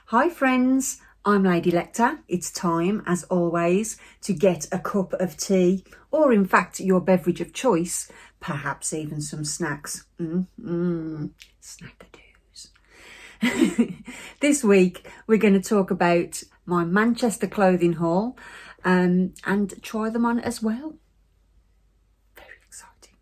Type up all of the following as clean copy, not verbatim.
Hi friends, I'm Lady Lecter. It's time, as always, to get a cup of tea, or in fact your beverage of choice, perhaps even some snacks. Snackadoos. This week we're going to talk about my Manchester clothing haul and try them on as well. Very exciting.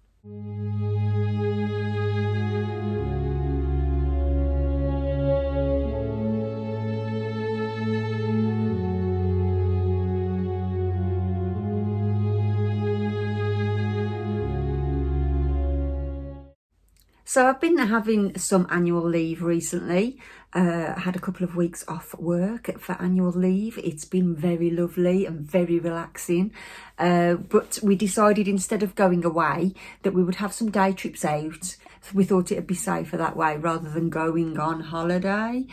So I've been having some annual leave recently. I had a couple of weeks off work for annual leave. It's been very lovely and very relaxing. But we decided instead of going away that we would have some day trips out. We thought it'd be safer that way rather than going on holiday.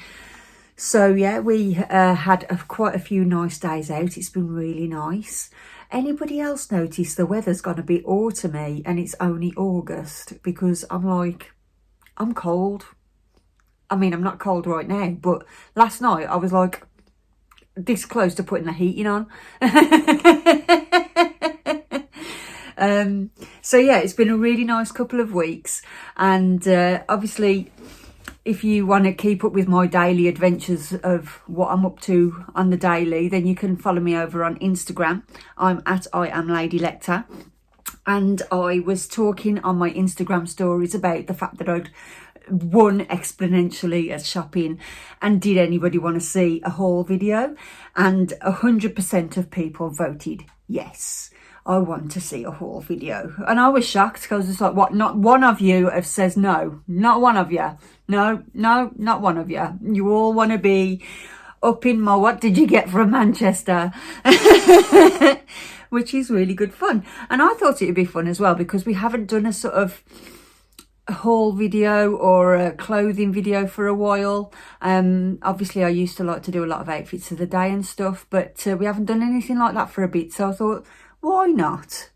So yeah, we had quite a few nice days out. It's been really nice. Anybody else notice the weather's going to be autumny and it's only August? Because I'm cold. I mean, I'm not cold right now, but last night I was like this close to putting the heating on. So yeah, it's been a really nice couple of weeks. And obviously, if you want to keep up with my daily adventures of what I'm up to on the daily, then you can follow me over on Instagram. I'm at I am Lady Lecter. And I was talking on my Instagram stories about the fact that I'd won exponentially at shopping, and did anybody want to see a haul video? And 100% of people voted yes, I want to see a haul video. And I was shocked because I was just like, what, not one of you have says no? Not one of you. No, not one of you. You all want to be up in my what did you get from Manchester? Which is really good fun. And I thought it would be fun as well because we haven't done a sort of haul video or a clothing video for a while. Obviously I used to like to do a lot of outfits of the day and stuff, but we haven't done anything like that for a bit. So I thought, why not?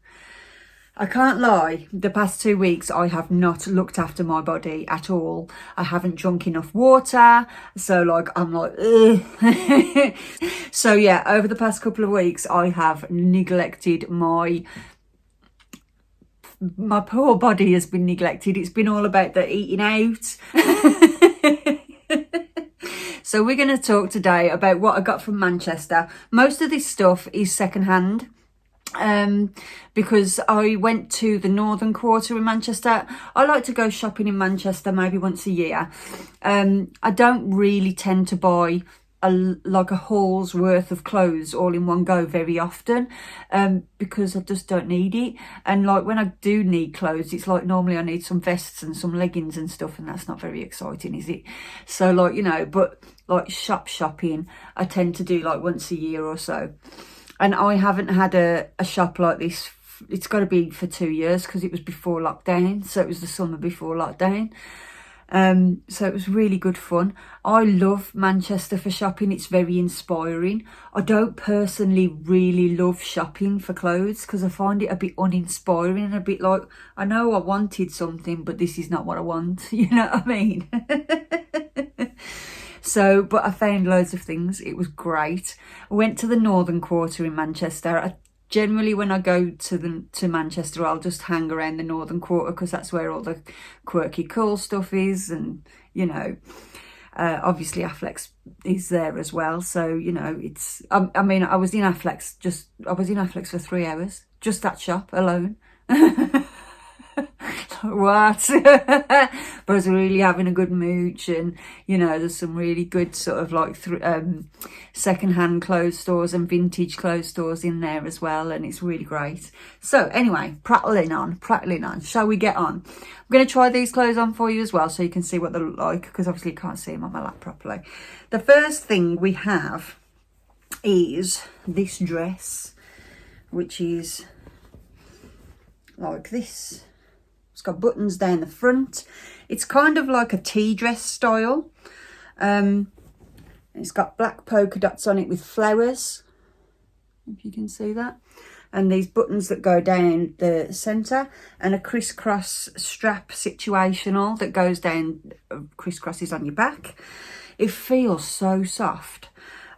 I can't lie, the past 2 weeks I have not looked after my body at all. I haven't drunk enough water, so I'm like, ugh. So yeah, over the past couple of weeks I have neglected my poor body has been neglected. It's been all about the eating out. So we're going to talk today about what I got from Manchester. Most of this stuff is secondhand. Because I went to the northern quarter in Manchester. I like to go shopping in Manchester maybe once a year. I don't really tend to buy a haul's worth of clothes all in one go very often, because I just don't need it. And when I do need clothes, it's normally I need some vests and some leggings and stuff, and that's not very exciting, is it? So but shopping I tend to do once a year or so. And I haven't had a shop like this. It's got to be for 2 years because it was before lockdown. So it was the summer before lockdown. So it was really good fun. I love Manchester for shopping. It's very inspiring. I don't personally really love shopping for clothes because I find it a bit uninspiring and a bit like, I know I wanted something, but this is not what I want. You know what I mean? So, but I found loads of things. It was great. I went to the northern quarter in Manchester. Generally, when I go to Manchester, I'll just hang around the northern quarter because that's where all the quirky, cool stuff is. And, obviously Affleck's is there as well. So, it's, I was in Affleck's for 3 hours. Just that shop alone. What? But I was really having a good mooch, and there's some really good sort of second-hand clothes stores and vintage clothes stores in there as well, and it's really great. So anyway, prattling on, shall we get on? I'm going to try these clothes on for you as well so you can see what they look like, because obviously you can't see them on my lap properly. The first thing we have is this dress, which is like this. It's got buttons down the front. It's kind of like a tea dress style. It's got black polka dots on it with flowers, if you can see that. And these buttons that go down the centre, and a crisscross strap situational that goes down, crisscrosses on your back. It feels so soft.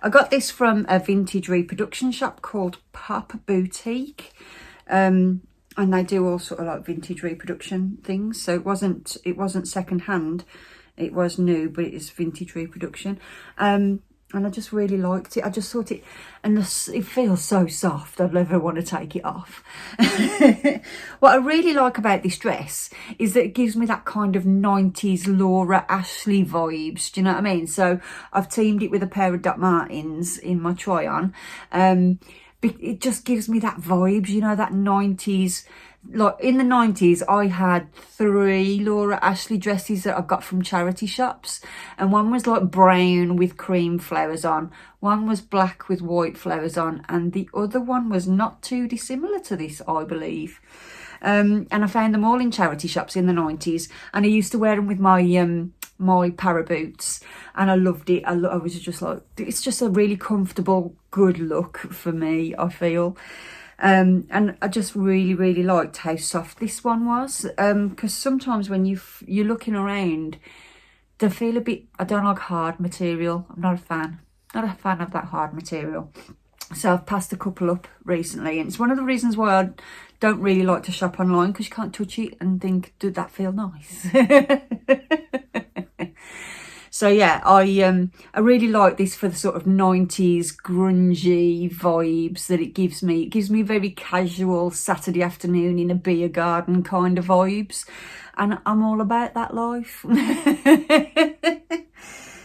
I got this from a vintage reproduction shop called Pop Boutique. And they do all sort of like vintage reproduction things. So it wasn't second hand. It was new, but it is vintage reproduction. And I just really liked it. I just thought it feels so soft. I'd never want to take it off. What I really like about this dress is that it gives me that kind of 90s Laura Ashley vibes. Do you know what I mean? So I've teamed it with a pair of Doc Martens in my try-on. It just gives me that vibes, you know, that 90s. Like in the 90s, I had 3 Laura Ashley dresses that I got from charity shops. And one was like brown with cream flowers on. One was black with white flowers on. And the other one was not too dissimilar to this, I believe. And I found them all in charity shops in the 90s. And I used to wear them with my my para boots. And I loved it. I was just like, it's just a really comfortable, good look for me, I feel. And I just really liked how soft this one was, because sometimes when you're looking around, they feel a bit, I don't like hard material. I'm not a fan of that hard material. So I've passed a couple up recently, and it's one of the reasons why I don't really like to shop online, because you can't touch it and think, did that feel nice? So yeah, I really like this for the sort of 90s grungy vibes that it gives me. It gives me very casual Saturday afternoon in a beer garden kind of vibes. And I'm all about that life.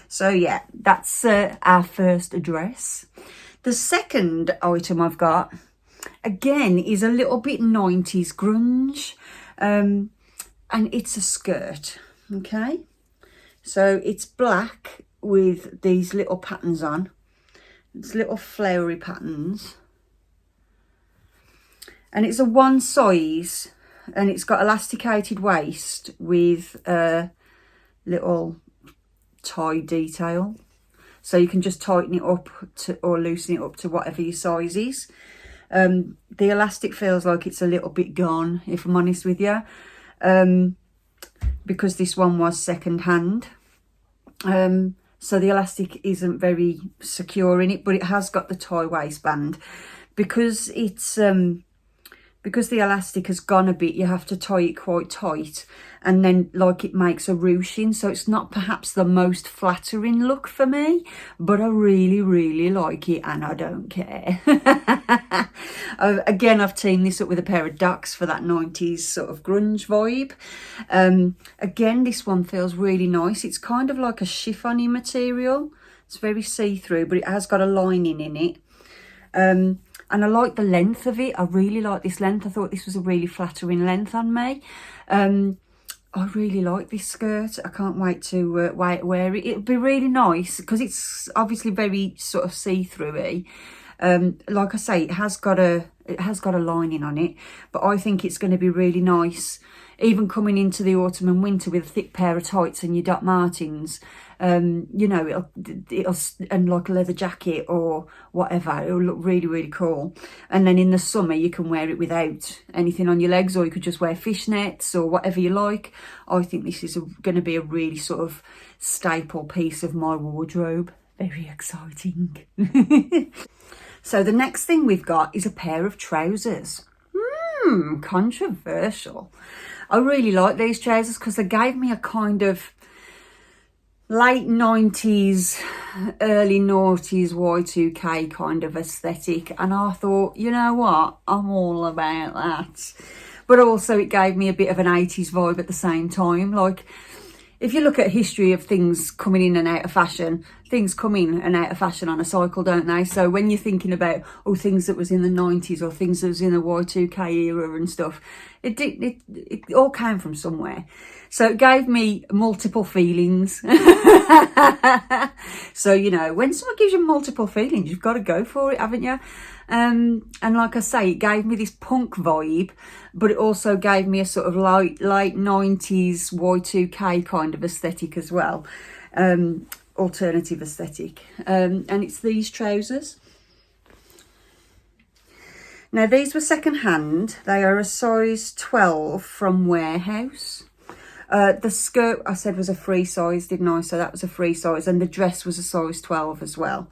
So yeah, that's our first dress. The second item I've got, again, is a little bit 90s grunge. And it's a skirt, okay? So it's black with these little patterns on. It's little flowery patterns. And it's a one size, and it's got elasticated waist with a little tie detail. So you can just tighten it up or loosen it up to whatever your size is. The elastic feels like it's a little bit gone, if I'm honest with you. Because this one was second hand. So the elastic isn't very secure in it, but it has got the tie waistband. Because it's because the elastic has gone a bit, you have to tie it quite tight, and then like it makes a ruching, so it's not perhaps the most flattering look for me, but I really like it, and I don't care. Again, I've teamed this up with a pair of ducks for that 90s sort of grunge vibe. Again, this one feels really nice. It's kind of like a chiffon-y material. It's very see-through, but it has got a lining in it. And I like the length of it. I really like this length. I thought this was a really flattering length on me. I really like this skirt. I can't wait to wear it. It'll be really nice because it's obviously very sort of see-through-y. Like I say, it has got a lining on it, but I think it's going to be really nice, even coming into the autumn and winter with a thick pair of tights and your Doc Martens. You know, it'll and like a leather jacket or whatever, it'll look really cool. And then in the summer you can wear it without anything on your legs, or you could just wear fishnets or whatever you like. I think this is going to be a really sort of staple piece of my wardrobe. Very exciting. So the next thing we've got is a pair of trousers. Controversial. I really like these trousers because they gave me a kind of late 90s, early noughties Y2K kind of aesthetic. And I thought, you know what? I'm all about that. But also it gave me a bit of an 80s vibe at the same time. Like, if you look at history of things coming in and out of fashion, things come in and out of fashion on a cycle, don't they? So when you're thinking about, things that was in the 90s or things that was in the Y2K era and stuff, it all came from somewhere. So it gave me multiple feelings. So, you know, when someone gives you multiple feelings, you've got to go for it, haven't you? And like I say, it gave me this punk vibe, but it also gave me a sort of late 90s Y2K kind of aesthetic as well. Alternative aesthetic. And it's these trousers. Now, these were second hand. They are a size 12 from Warehouse. The skirt I said was a free size, didn't I? So that was a free size, and the dress was a size 12 as well.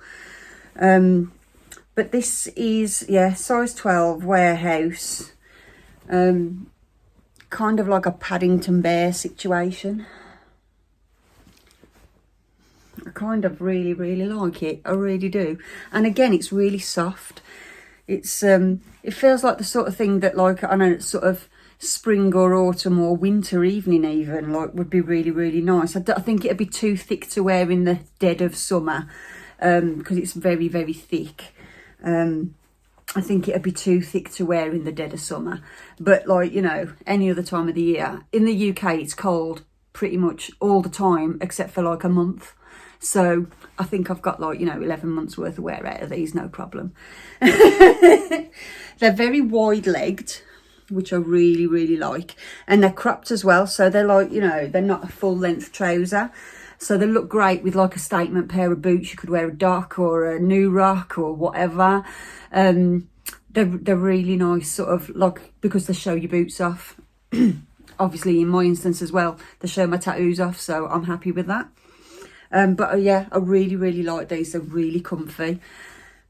But this is, yeah, size 12 warehouse. Kind of like a Paddington Bear situation. I kind of really, really like it. I really do. And again, it's really soft. It's it feels like the sort of thing that, like, I know, it's sort of spring or autumn or winter evening even, like, would be really, really nice. I think it'd be too thick to wear in the dead of summer, because it's very, very thick. I think it'd be too thick to wear in the dead of summer. But, like, you know, any other time of the year. In the UK, it's cold pretty much all the time, except for like a month. So I think I've got, like, you know, 11 months worth of wear out of these, no problem. They're very wide-legged, which I really, really like. And they're cropped as well. So they're like, you know, they're not a full-length trouser. So they look great with, like, a statement pair of boots. You could wear a Doc or a New Rock or whatever. They're really nice, sort of, like, because they show your boots off. Obviously, in my instance as well, they show my tattoos off, so I'm happy with that. But yeah, I really, really like these. They're really comfy.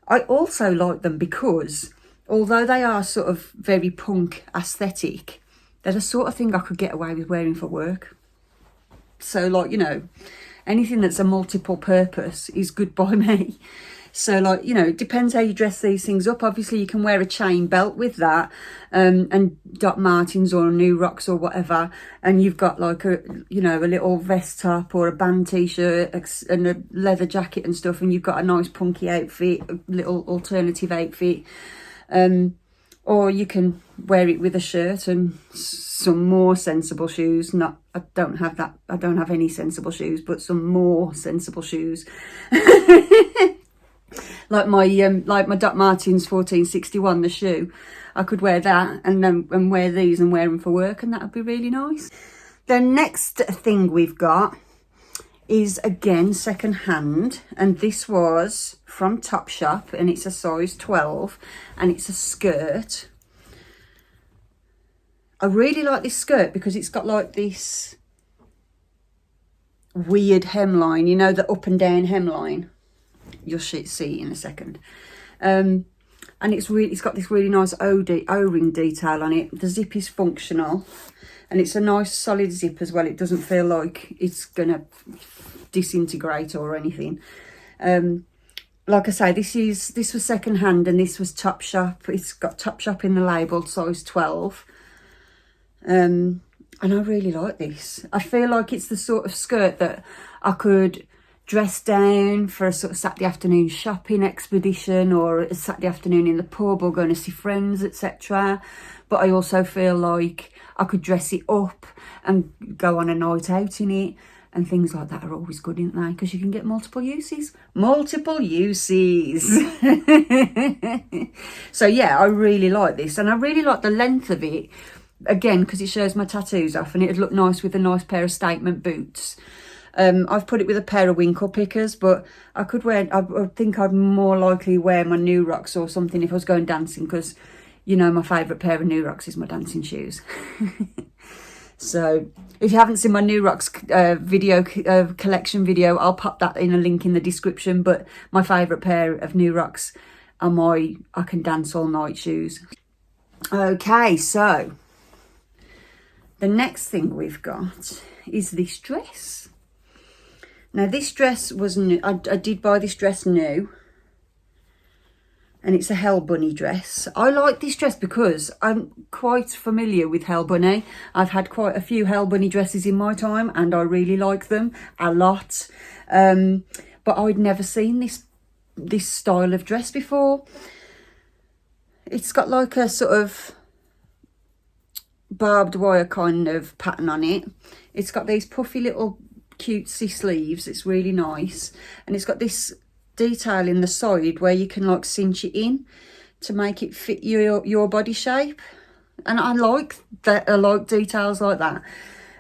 I also like them because, although they are sort of very punk aesthetic, they're the sort of thing I could get away with wearing for work. So, like, you know, anything that's a multiple purpose is good by me. So, like, you know, it depends how you dress these things up. Obviously, you can wear a chain belt with that, and Doc Martens or New Rocks or whatever, and you've got, like, a, you know, a little vest top or a band t-shirt and a leather jacket and stuff, and you've got a nice punky outfit, a little alternative outfit. Or you can wear it with a shirt and some more sensible shoes. I don't have any sensible shoes, but some more sensible shoes. Like my Doc Martens 1461, the shoe. I could wear that and wear these and wear them for work, and that would be really nice. The next thing we've got is, again, second hand, and this was from Topshop, and it's a size 12, and it's a skirt. I really like this skirt because it's got, like, this weird hemline, you know, the up and down hemline. You'll see in a second. And it's got this really nice O-ring detail on it. The zip is functional, and it's a nice solid zip as well. It doesn't feel like it's gonna disintegrate or anything. Like I say, this was second hand, and this was Topshop. It's got Topshop in the label, size 12. And I really like this. I feel like it's the sort of skirt that I could dress down for a sort of Saturday afternoon shopping expedition, or a Saturday afternoon in the pub, or going to see friends, etc. But I also feel like I could dress it up and go on a night out in it, and things like that are always good, aren't they? Because you can get multiple uses. So yeah, I really like this, and I really like the length of it, again, because it shows my tattoos off, and it'd look nice with a nice pair of statement boots. I've put it with a pair of winkle pickers, but I think I'd more likely wear my New Rocks or something if I was going dancing, because, you know, my favourite pair of New Rocks is my dancing shoes. So if you haven't seen my New Rocks collection video, I'll pop that in a link in the description. But my favourite pair of New Rocks are my I can dance all night shoes. Okay, so the next thing we've got is this dress. Now, this dress was new. I did buy this dress new, and it's a Hell Bunny dress. I like this dress because I'm quite familiar with Hell Bunny. I've had quite a few Hell Bunny dresses in my time, and I really like them a lot. But I'd never seen this style of dress before. It's got, like, a sort of barbed wire kind of pattern on it. It's got these puffy little cutesy sleeves. It's really nice, and it's got this detail in the side where you can, like, cinch it in to make it fit your body shape, and I like that. I like details like that,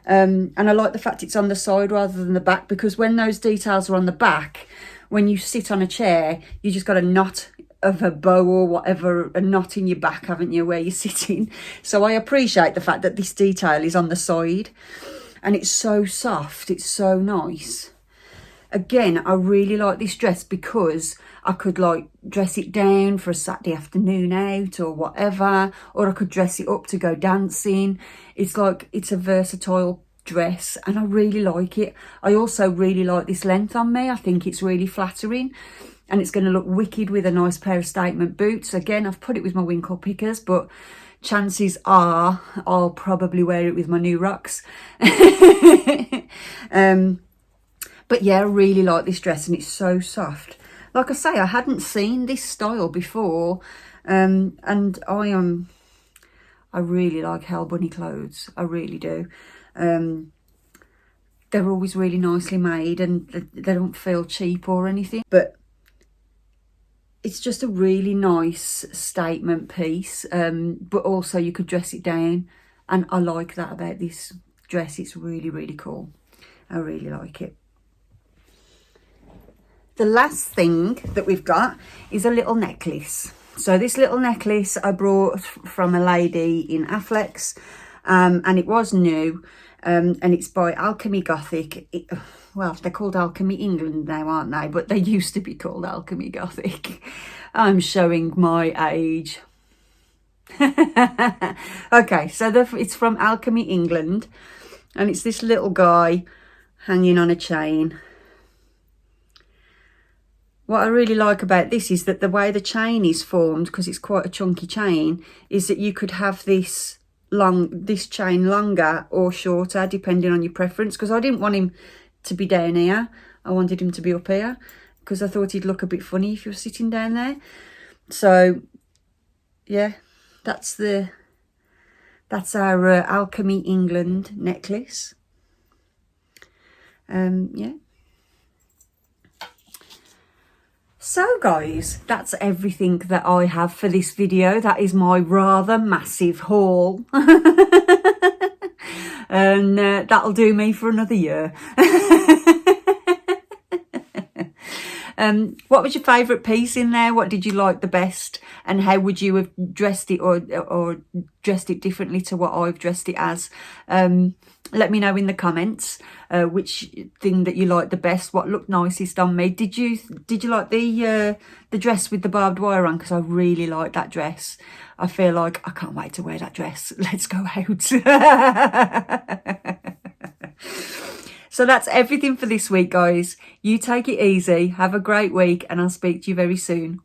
and I like the fact it's on the side rather than the back, because when those details are on the back, when you sit on a chair, you just got a knot of a bow or whatever, a knot in your back, haven't you, where you're sitting. So I appreciate the fact that this detail is on the side. and it's so soft, it's so nice. Again, I really like this dress because I could like dress it down for a Saturday afternoon out or whatever, or I could dress it up to go dancing. It's like, it's a versatile dress and I really like it. I also really like this length on me. I think it's really flattering and it's going to look wicked with a nice pair of statement boots. Again, I've put it with my winkle pickers, but chances are I'll probably wear it with my new rocks. But yeah, I really like this dress and it's so soft. Like I say, I hadn't seen this style before, and I really like Hell Bunny clothes. I really do. They're always really nicely made and they don't feel cheap or anything. But it's just a really nice statement piece, but also you could dress it down. And I like that about this dress. It's really, really cool. I really like it. The last thing that we've got is a little necklace. So this little necklace I brought from a lady in Affleck's, and it was new, and it's by Alchemy Gothic. Well, they're called Alchemy England now, aren't they? But they used to be called Alchemy Gothic. I'm showing my age. Okay, so it's from Alchemy England, and it's this little guy hanging on a chain. What I really like about this is that the way the chain is formed, because it's quite a chunky chain, is that you could have this chain longer or shorter, depending on your preference. Because I didn't want him to be down here. I wanted him to be up here, because I thought he'd look a bit funny if you were sitting down there. So, yeah, that's our Alchemy England necklace. Yeah. So guys, that's everything that I have for this video. That is my rather massive haul. And that'll do me for another year. What was your favourite piece in there? What did you like the best? And how would you have dressed it or dressed it differently to what I've dressed it as? Let me know in the comments which thing that you liked the best, what looked nicest on me. Did you like the dress with the barbed wire on? Because I really like that dress. I feel like I can't wait to wear that dress. Let's go out. So that's everything for this week, guys. You take it easy. Have a great week and I'll speak to you very soon.